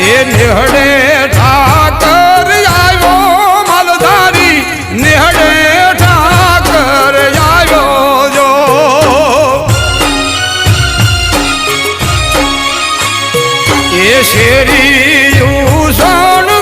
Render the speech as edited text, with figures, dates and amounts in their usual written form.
એ નેહડે ઠાકર આવ્યો માલધારી નેહડે ઠાકર આવ્યો જો એ શેરી ઉસણ